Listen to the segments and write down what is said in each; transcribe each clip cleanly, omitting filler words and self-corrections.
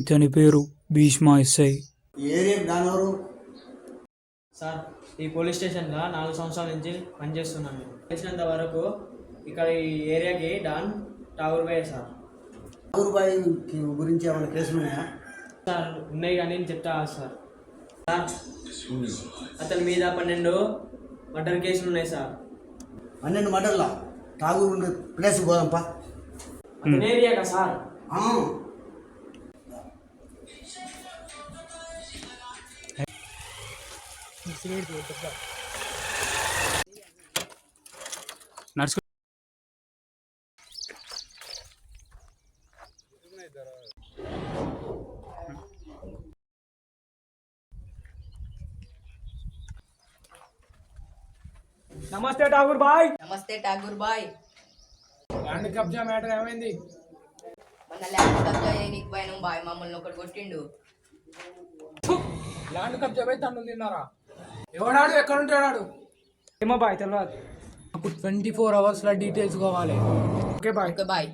ఇతని పేరు Bhishma SI. Sir, ఈ పోలీస్ స్టేషన్లో 4 సంవత్సరాల నుంచి పనిచేస్తున్నాను. తెలిసినంత వరకు ఇక్కడ ఈ ఏరియాకి డాన్ ఠాగూర్ భాయ్ సార్. ఠాగూర్ భాయ్ గురించి ఏమైనా కేసులు ఉన్నాయా? సార్ ఉన్నాయి కానీ నేను చెప్తా సార్. సార్, అతని మీద 12 మర్డర్ కేసులు ఉన్నాయి సార్. 12 మర్డర్లా? ఠాగూర్ ఉండే ప్లేస్ పోదాంపా. అతని ఏరియాకా సార్? నడుచుకు నమస్తే ఠాగూర్ భాయ్. నమస్తే ఠాగూర్ భాయ్. ల్యాండ్ కబ్జా మ్యాటర్ ఏమైంది? మన ల్యాండ్ కబ్జా చేయనీకి పోయినాం బాయ్, మమ్మల్ని ఒకటి కొట్టిండు. ల్యాండ్ కబ్జా పోయి తన్ను తిన్నారా? ఎవడాడు, ఎక్కడ ఉంటాడు? ఏమో బాయ్, తెలియదు. నాకు 24 అవర్స్లో డీటెయిల్స్ కావాలి. Okay boy. Okay boy.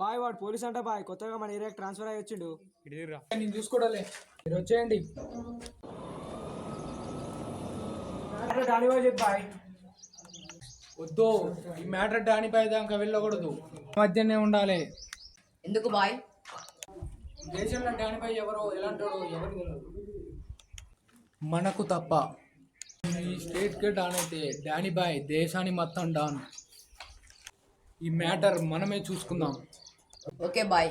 Boy, వాడు పోలీస్ అంట బాయ్. కొత్తగా మన ఏరియాకి ట్రాన్స్ఫర్ అయ్యి వచ్చిండు. నేను చూసుకోవడాలే, మీరు వచ్చేయండి. బాయ్ వద్దు, ఈ మ్యాటర్ డానిపై దాకా వెళ్ళకూడదు, మధ్యనే ఉండాలి. ఎందుకు బాయ్? దేశంలో డానిపై ఎవరో ఎలాంటాడో ఎవరు తెలియదు, మనకు తప్ప. ఈ స్టేట్కి డాన్ అయితే డానీ బాయ్ దేశాన్ని మొత్తం డాన్. ఈ మ్యాటర్ మనమే చూసుకుందాం. Okay boy.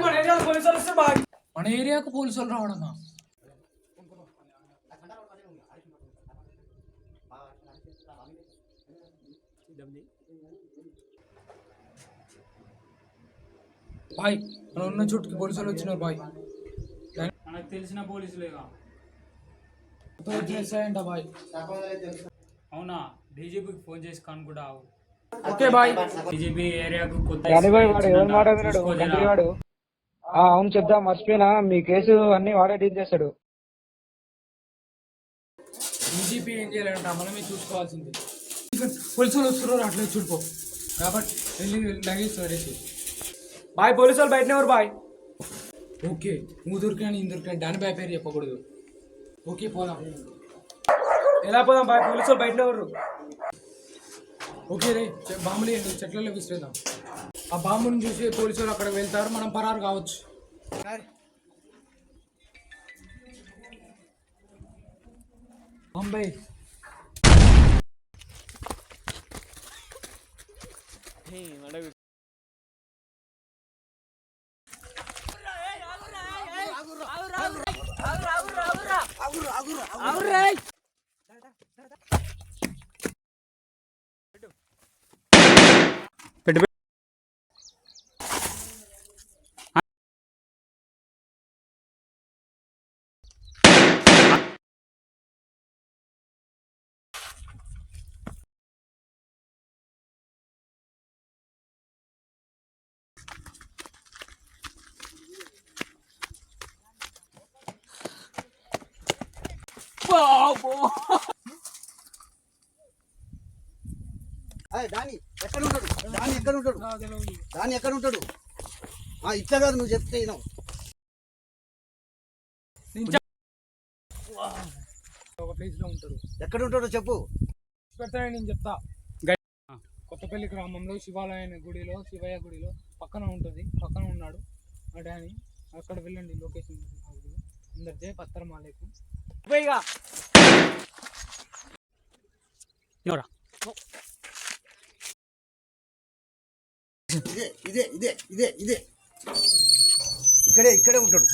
మన ఏరియాకు పోలీసులు వస్తారు బాయ్. మన ఏరియాకు పోలీసులు రావడమా? బాయ్, మనం ఉన్న చోటుకి పోలీసులు వచ్చినారు బాయ్. మనకు తెలిసిన పోలీసులేగా వచ్చేసాయంట బాయ్. అవునా? డీజీపీకి ఫోన్ చేసి కనుక్కుంటా. Okay bye. డీజీపీ ఏరియాకు కొత్త వాడు. అవును, చెప్దాం మర్చిపోయినా. మీ కేసు అన్ని వాడే డీల్ చేస్తాడు. డీజీపీ ఏం చేయాలంట, మనమే చూసుకోవాల్సింది. పోలీసులు వస్తున్నారు, అట్లా చూడుకో కాబట్టి వెళ్ళి లగేజ్ సరేసి. బాయ్, పోలీసు వాళ్ళు బయటనే ఎవరు బాయ్? ఓకే, నువ్వు దొరికాని ఇందు దొరికాని డాని బాయ్ పేరు చెప్పకూడదు. ఓకే, పోదాం. ఎలా పోదాం బాయ్? పోలీసు వాళ్ళు బయటనే ఎవరు? ఓకే రే, బాంబులు చెట్లలో విసిరేద్దాం. ఆ బాంబుని చూసి పోలీసు వాళ్ళు అక్కడ వెళ్తారు, మనం పరారు కావచ్చు. బాంబే దాని ఎక్కడ ఉంటాడు? దాని ఎక్కడ ఉంటాడు? ఇట్లా కాదు, నువ్వు చెప్తే ఒక ప్లేస్ లో ఉంటాడు. ఎక్కడ ఉంటాడో చెప్పు. పెడతానని నేను చెప్తా. కొత్తపల్లి గ్రామంలో శివాలయ గుడిలో, శివయ్య గుడిలో పక్కన ఉంటుంది. పక్కన ఉన్నాడు ఆ డానీ. అక్కడ వెళ్ళండి, లొకేషన్. అందరు జై పత్తరమాలేకు. ఇదే ఇదే ఇదే ఇదే ఇక్కడే ఇక్కడే ఉంటాడు.